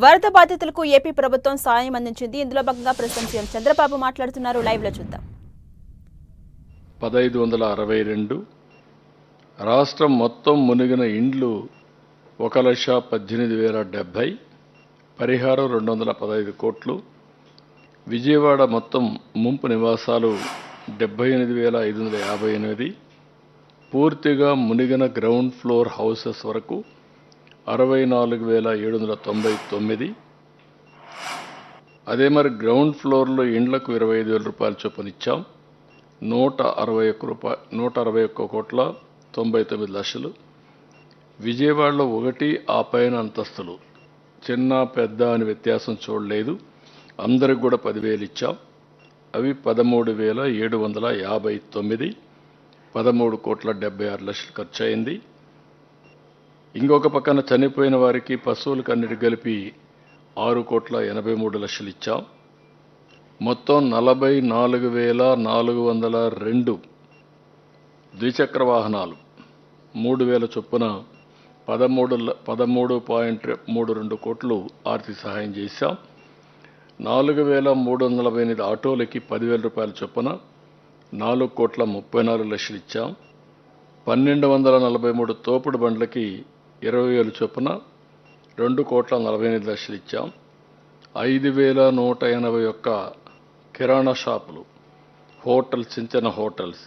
వరద బాధితులకు ఏపీ ప్రభుత్వం సాయం అందించింది. ఇందులో భాగంగా ప్రస్తుతం సీఎం చంద్రబాబు మాట్లాడుతున్నారు. లైవ్ లో చూద్దాం. 1562 రాష్ట్రం మొత్తం మునిగిన ఇండ్లు 1,18,070, పరిహారం 215 కోట్లు. విజయవాడ మొత్తం ముంపు నివాసాలు 78,558, పూర్తిగా మునిగిన గ్రౌండ్ ఫ్లోర్ హౌసెస్ వరకు 64,799. అదే మరి గ్రౌండ్ ఫ్లోర్లో ఇండ్లకు 25,000 రూపాయల చొప్పున ఇచ్చాం. 161 కోట్ల 99 లక్షలు. విజయవాడలో ఒకటి ఆ పైన అంతస్తులు చిన్న పెద్ద అని వ్యత్యాసం చూడలేదు, అందరికి కూడా 10,000 ఇచ్చాం. అవి 13,759, 13 కోట్ల 76 లక్షలు ఖర్చు అయింది. ఇంకొక పక్కన చనిపోయిన వారికి పశువులకు అన్నిటి కలిపి 6 కోట్ల 83 లక్షలు ఇచ్చాం. మొత్తం 44,402 ద్విచక్ర వాహనాలు 3,000 చొప్పున 13.32 కోట్లు ఆర్థిక సహాయం చేశాం. 4,348 ఆటోలకి 10,000 రూపాయల చొప్పున 4 కోట్ల 34 లక్షలు ఇచ్చాం. 1,243 తోపుడు బండ్లకి 20,000 చొప్పున 2 కోట్ల 48 లక్షలు ఇచ్చాం. 5,181 కిరాణా షాపులు, హోటల్స్, చిన్న హోటల్స్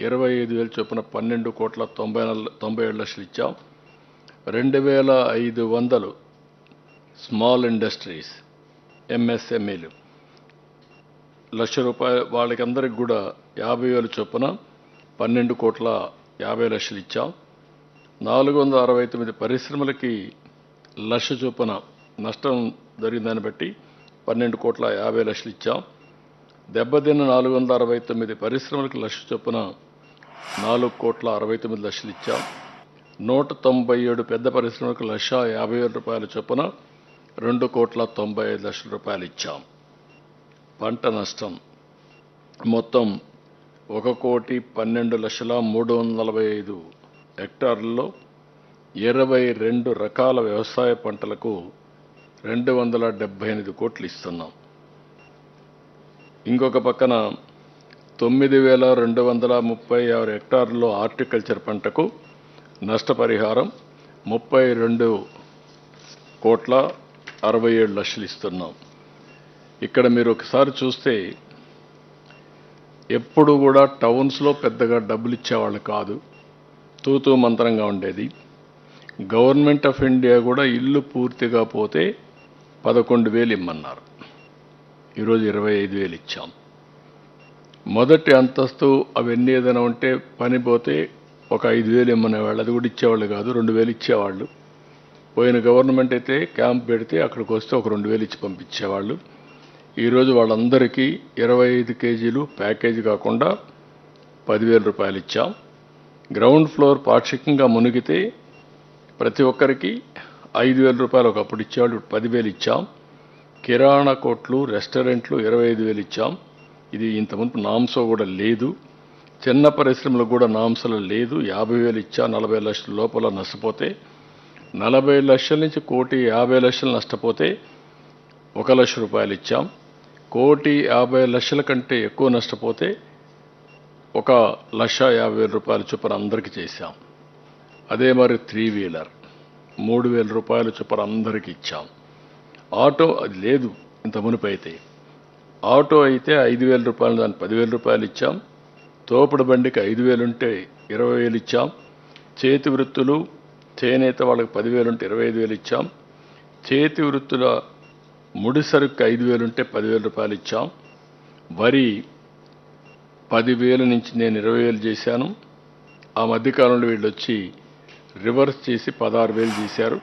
25,000 చొప్పున 12 కోట్ల 97 లక్షలు ఇచ్చాం. 2,500 స్మాల్ ఇండస్ట్రీస్, ఎంఎస్ఎంఈలు 1,00,000 రూపాయలు, వాళ్ళకి అందరికి కూడా 50,000 చొప్పున 12 కోట్ల 50 లక్షలు ఇచ్చాం. 469 పరిశ్రమలకి 1,00,000 చొప్పున నష్టం జరిగిందని బట్టి 12 కోట్ల 50 లక్షలు ఇచ్చాం. దెబ్బతిన్న 469 పరిశ్రమలకు 1,00,000 చొప్పున 4 కోట్ల 69 లక్షలు ఇచ్చాం. 197 పెద్ద పరిశ్రమలకు 1,50,000 రూపాయల చొప్పున 2 కోట్ల 95 లక్షల రూపాయలు ఇచ్చాం. పంట నష్టం మొత్తం 1,12,345 హెక్టార్లలో 22 రకాల వ్యవసాయ పంటలకు 278 కోట్లు ఇస్తున్నాం. ఇంకొక పక్కన 9,236 హెక్టార్లలో హార్టికల్చర్ పంటకు నష్టపరిహారం 32 కోట్ల 67 లక్షలు ఇస్తున్నాం. ఇక్కడ మీరు ఒకసారి చూస్తే ఎప్పుడు కూడా టౌన్స్లో పెద్దగా డబ్బులు ఇచ్చేవాళ్ళు కాదు, తూతూ మంత్రంగా ఉండేది. గవర్నమెంట్ ఆఫ్ ఇండియా కూడా ఇల్లు పూర్తిగా పోతే 11,000 ఇమ్మన్నారు. ఈరోజు 25,000 ఇచ్చాం. మొదటి అంతస్తు అవన్నీ ఏదైనా ఉంటే పని పోతే ఒక 5,000 ఇమ్మనేవాళ్ళు, అది కూడా ఇచ్చేవాళ్ళు కాదు, 2,000 ఇచ్చేవాళ్ళు. పోయిన గవర్నమెంట్ అయితే క్యాంప్ పెడితే అక్కడికి వస్తే ఒక 2,000 ఇచ్చి పంపించేవాళ్ళు. ఈరోజు వాళ్ళందరికీ 25 కేజీలు ప్యాకేజీ కాకుండా 10,000 రూపాయలు ఇచ్చాం. గ్రౌండ్ ఫ్లోర్ పాక్షికంగా మునిగితే ప్రతి ఒక్కరికి 5,000 రూపాయలు ఒకప్పుడు ఇచ్చేవాళ్ళు, 10,000 ఇచ్చాం. కిరాణా కొట్లు, రెస్టారెంట్లు 25,000 ఇచ్చాం. ఇది ఇంతకుముందు నామ్సో కూడా లేదు. చిన్న పరిశ్రమలకు కూడా నామ్సలో లేదు. 50,000 ఇచ్చా. 40 లక్షల లోపల నష్టపోతే, 40 లక్షల నుంచి 1,50,00,000 నష్టపోతే 1,00,000 రూపాయలు ఇచ్చాం. 1,50,00,000 కంటే ఎక్కువ నష్టపోతే 1,50,000 రూపాయల చొప్పున అందరికీ చేశాం. అదే మరి 3 వీలర్ 3,000 రూపాయల చొప్పున అందరికీ ఇచ్చాం. ఆటో అది లేదు ఇంత మునుపు అయితే. ఆటో అయితే 5,000 రూపాయలు, దాన్ని 10,000 రూపాయలు ఇచ్చాం. తోపుడు బండికి 5,000 ఉంటే 20,000 ఇచ్చాం. చేతి వృత్తులు, చేనేత వాళ్ళకి 10,000 ఉంటే 25,000 ఇచ్చాం. చేతి వృత్తుల ముడి సరుకు 5,000 ఉంటే 10,000 రూపాయలు ఇచ్చాం. వరి 10,000 నుంచి నేను 20,000 చేశాను. ఆ మధ్యకాలంలో వీళ్ళు వచ్చి రివర్స్ చేసి 16,000 చేశారు.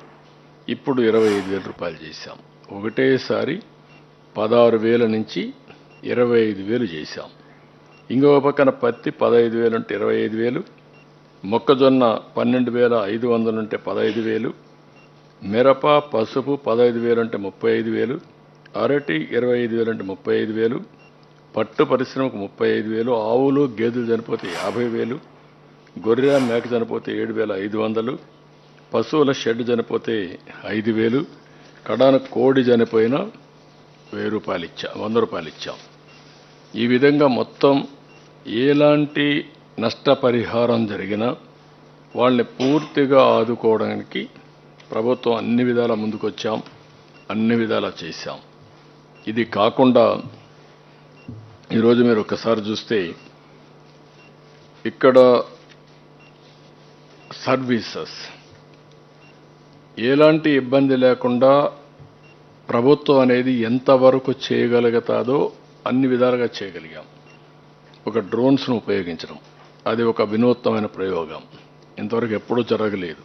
ఇప్పుడు 25,000 రూపాయలు చేశాం. ఒకటేసారి 16,000 నుంచి 25,000 చేశాం. ఇంకొక పక్కన పత్తి 15,000 ఉంటే 25,000, మొక్కజొన్న 12,500 ఉంటే 15,000, మిరప, పసుపు 15,000 అంటే 35,000, అరటి 25,000 అంటే 35,000, పట్టు పరిశ్రమకు 35,000, ఆవులు గేదెలు చనిపోతే 50,000, గొర్రె మేక చనిపోతే 7,500, పశువుల షెడ్ చనిపోతే 5,000, కడాన కోడి చనిపోయినా 1000 రూపాయలు ఇచ్చాం, 100 రూపాయలు ఇచ్చాం. ఈ విధంగా మొత్తం ఎలాంటి నష్టపరిహారం జరిగినా వాళ్ళని పూర్తిగా ఆదుకోవడానికి ప్రభుత్వం అన్ని విధాలా ముందుకొచ్చాం, అన్ని విధాలా చేశాం. ఇది కాకుండా ఈరోజు మీరు ఒకసారి చూస్తే ఇక్కడ సర్వీసెస్ ఎలాంటి ఇబ్బంది లేకుండా ప్రభుత్వం అనేది ఎంతవరకు చేయగలుగుతాదో అన్ని విధాలుగా చేయగలిగాం. ఒక డ్రోన్స్ను ఉపయోగించడం అది ఒక వినూత్నమైన ప్రయోగం, ఇంతవరకు ఎప్పుడూ జరగలేదు.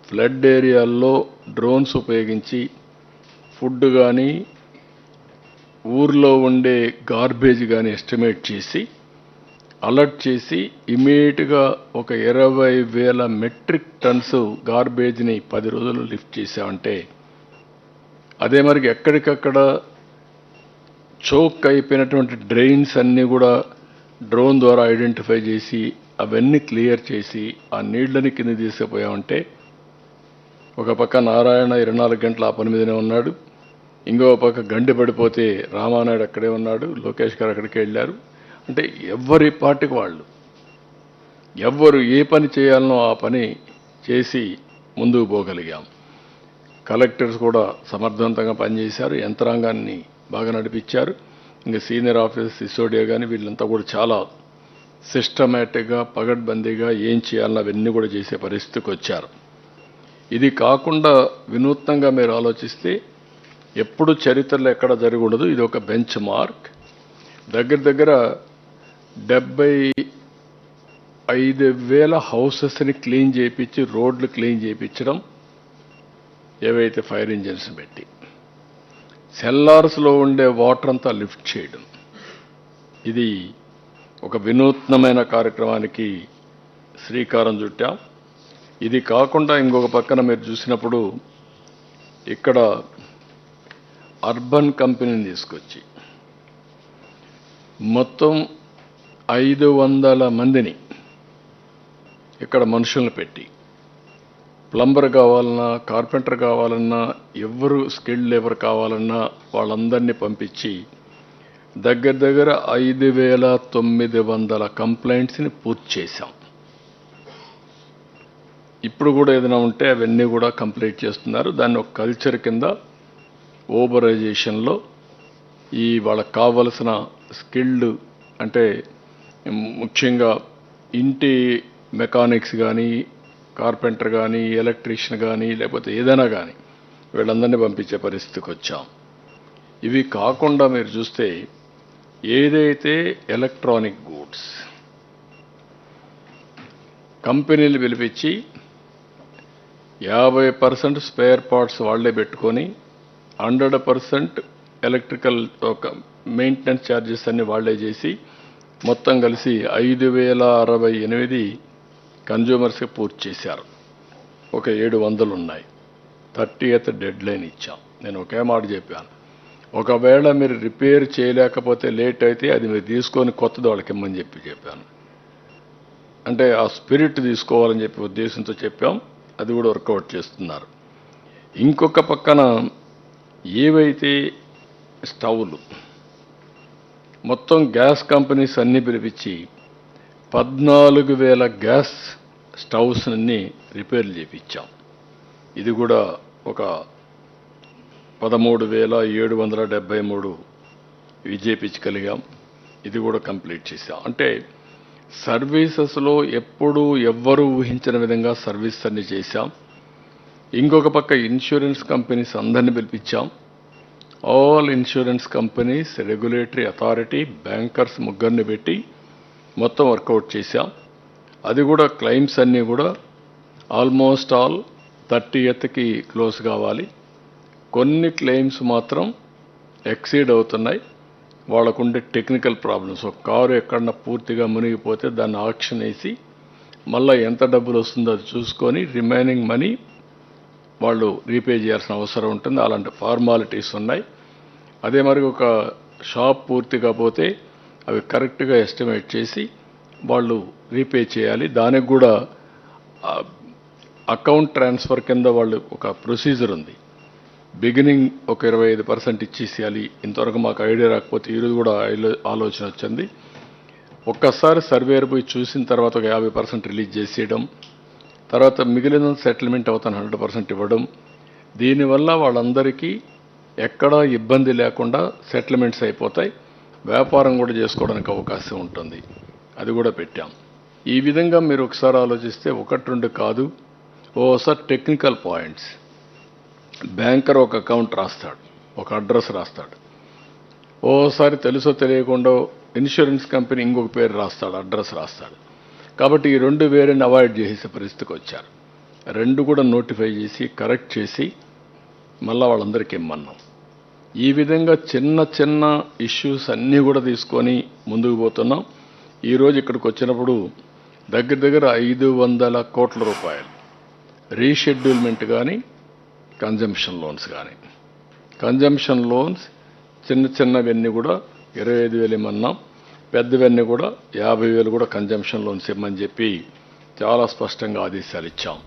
ఫ్లడ్ ఏరియాల్లో డ్రోన్స్ ఉపయోగించి ఫుడ్ కానీ ఊర్లో ఉండే గార్బేజ్ కానీ ఎస్టిమేట్ చేసి అలర్ట్ చేసి ఇమీడియట్గా ఒక 20,000 మెట్రిక్ టన్స్ గార్బేజ్ని 10 రోజుల్లో లిఫ్ట్ చేశామంటే, అదే మరి ఎక్కడికక్కడ చోక్ అయిపోయినటువంటి డ్రైన్స్ అన్నీ కూడా డ్రోన్ ద్వారా ఐడెంటిఫై చేసి అవన్నీ క్లియర్ చేసి ఆ నీళ్లని కింద తీసుకుపోయామంటే, ఒక పక్క నారాయణ 24 గంటల ఆ పని మీదనే ఉన్నాడు, ఇంకో పక్క గండి పడిపోతే రామానాయుడు అక్కడే ఉన్నాడు, లోకేష్ గారు అక్కడికి వెళ్ళారు. అంటే ఎవరి పార్టీకి వాళ్ళు ఎవ్వరు ఏ పని చేయాలనో ఆ పని చేసి ముందుకు పోగలిగాం. కలెక్టర్స్ కూడా సమర్థవంతంగా పనిచేశారు, యంత్రాంగాన్ని బాగా నడిపించారు. ఇంకా సీనియర్ ఆఫీసర్స్ సిసోడియా కానీ వీళ్ళంతా కూడా చాలా సిస్టమేటిక్గా పగడ్బందీగా ఏం చేయాలన్న అవన్నీ కూడా చేసే పరిస్థితికి వచ్చారు. ఇది కాకుండా వినూత్నంగా మీరు ఆలోచిస్తే ఎప్పుడు చరిత్రలో ఎక్కడ జరిగి ఉండదు. ఇది ఒక బెంచ్ మార్క్. దగ్గర 75,000 హౌసెస్ని క్లీన్ చేయించి రోడ్లు క్లీన్ చేయించడం, ఏవైతే ఫైర్ ఇంజిన్స్ పెట్టి సెల్లార్స్లో ఉండే వాటర్ అంతా లిఫ్ట్ చేయడం, ఇది ఒక వినూత్నమైన కార్యక్రమానికి శ్రీకారం చుట్టాం. ఇది కాకుండా ఇంకొక పక్కన మీరు చూసినప్పుడు ఇక్కడ అర్బన్ కంపెనీని తీసుకొచ్చి మొత్తం 500 మందిని ఇక్కడ మనుషులను పెట్టి ప్లంబర్ కావాలన్నా కార్పెంటర్ కావాలన్నా ఎవరు స్కిల్డ్ లేబర్ కావాలన్నా వాళ్ళందరినీ పంపించి దగ్గర 5,900 కంప్లైంట్స్ని పూర్తి చేశాం. ఇప్పుడు కూడా ఏదైనా ఉంటే అవన్నీ కూడా కంప్లీట్ చేస్తున్నారు. దాన్ని ఒక కల్చర్ కింద ఓబరైజేషన్లో ఈ వాళ్ళకి కావలసిన స్కిల్డ్ అంటే ముఖ్యంగా ఇంటి మెకానిక్స్ కానీ కార్పెంటర్ కానీ ఎలక్ట్రీషియన్ కానీ లేకపోతే ఏదైనా కానీ వీళ్ళందరినీ పంపించే పరిస్థితికి వచ్చాం. ఇవి కాకుండా మీరు చూస్తే ఏదైతే ఎలక్ట్రానిక్ గూడ్స్ కంపెనీలు పిలిపించి 50% స్పేర్ పార్ట్స్ వాళ్లే పెట్టుకొని 100% ఎలక్ట్రికల్ మెయింటెనెన్స్ ఛార్జెస్ అన్ని వాళ్లే చేసి మొత్తం కలిసి 5,068 కన్జ్యూమర్స్కి పూర్తి చేశారు. ఒక 700 ఉన్నాయి. 30th డెడ్ లైన్ ఇచ్చాం. నేను ఒకే మాట చెప్పాను, ఒకవేళ మీరు రిపేర్ చేయలేకపోతే లేట్ అయితే అది మీరు తీసుకొని కొత్తది వాళ్ళకి ఇమ్మని చెప్పాను. అంటే ఆ స్పిరిట్ తీసుకోవాలని చెప్పి ఉద్దేశంతో చెప్పాం. అది కూడా వర్కౌట్ చేస్తున్నారు. ఇంకొక పక్కన ఏవైతే స్టవ్లు మొత్తం గ్యాస్ కంపెనీస్ అన్నీ పిలిపించి 14,000 గ్యాస్ స్టవ్స్ అన్ని రిపేర్లు చేయించాం. ఇది కూడా ఒక 13,773 చేయించగలిగాం. ఇది కూడా కంప్లీట్ చేశాం. అంటే సర్వీసెస్లో ఎప్పుడూ ఎవ్వరూ ఊహించిన విధంగా సర్వీస్ అన్ని చేశాం. ఇంకొక పక్క ఇన్సూరెన్స్ కంపెనీస్ అందరినీ పిలిపించాం. All insurance companies, regulatory authority, bankers ముగ్గురిని పెట్టి మొత్తం వర్కౌట్ చేశాం. అది కూడా క్లెయిమ్స్ అన్నీ కూడా ఆల్మోస్ట్ ఆల్ 30th క్లోజ్ కావాలి. కొన్ని క్లెయిమ్స్ మాత్రం ఎక్సీడ్ అవుతున్నాయి. వాళ్ళకుండే టెక్నికల్ ప్రాబ్లమ్స్. ఒక కారు ఎక్కడన్నా పూర్తిగా మునిగిపోతే దాన్ని ఆక్షన్ వేసి మళ్ళీ ఎంత డబ్బులు వస్తుందో అది చూసుకొని రిమైనింగ్ మనీ వాళ్ళు రీపే చేయాల్సిన అవసరం ఉంటుంది. అలాంటి ఫార్మాలిటీస్ ఉన్నాయి. అదే మరి ఒక షాప్ పూర్తి కాకపోతే అవి కరెక్ట్గా ఎస్టిమేట్ చేసి వాళ్ళు రీపే చేయాలి. దానికి కూడా అకౌంట్ ట్రాన్స్ఫర్ కింద వాళ్ళు ఒక ప్రొసీజర్ ఉంది. బిగినింగ్ ఒక 25% ఇచ్చేసేయాలి. ఇంతవరకు మాకు ఐడియా రాకపోతే ఈరోజు కూడా ఆలోచన వచ్చింది. ఒక్కసారి సర్వేర్ పోయి చూసిన తర్వాత ఒక 50% రిలీజ్ చేసేయడం, తర్వాత మిగిలిన సెటిల్మెంట్ అవుతాను 100% ఇవ్వడం. దీనివల్ల వాళ్ళందరికీ ఎక్కడా ఇబ్బంది లేకుండా సెటిల్మెంట్స్ అయిపోతాయి. వ్యాపారం కూడా చేసుకోవడానికి అవకాశం ఉంటుంది. అది కూడా పెట్టాం. ఈ విధంగా మీరు ఒకసారి ఆలోచిస్తే 1-2 కాదు, ఓసారి టెక్నికల్ పాయింట్స్. బ్యాంకర్ ఒక అకౌంట్ రాస్తాడు, ఒక అడ్రస్ రాస్తాడు. ఓసారి తెలుసో తెలియకుండా ఇన్సూరెన్స్ కంపెనీ ఇంకొక పేరు రాస్తాడు, అడ్రస్ రాస్తాడు. కాబట్టి ఈ 2 వేరేని అవాయిడ్ చేసే పరిస్థితికి వచ్చారు. 2 కూడా నోటిఫై చేసి కరెక్ట్ చేసి మళ్ళా వాళ్ళందరికీ ఇమ్మన్నాం. ఈ విధంగా చిన్న చిన్న ఇష్యూస్ అన్నీ కూడా తీసుకొని ముందుకు పోతున్నాం. ఈరోజు ఇక్కడికి వచ్చినప్పుడు దగ్గర 500 కోట్ల రూపాయలు రీషెడ్యూల్మెంట్ కానీ కన్జంప్షన్ లోన్స్ కానీ. కన్జంప్షన్ లోన్స్ చిన్నవన్నీ కూడా 25,000 ఇమ్మన్నాం. పెద్దవన్నీ కూడా 50,000 కూడా కన్జంప్షన్ లోన్స్ ఇమ్మని చెప్పి చాలా స్పష్టంగా ఆదేశాలు ఇచ్చాం.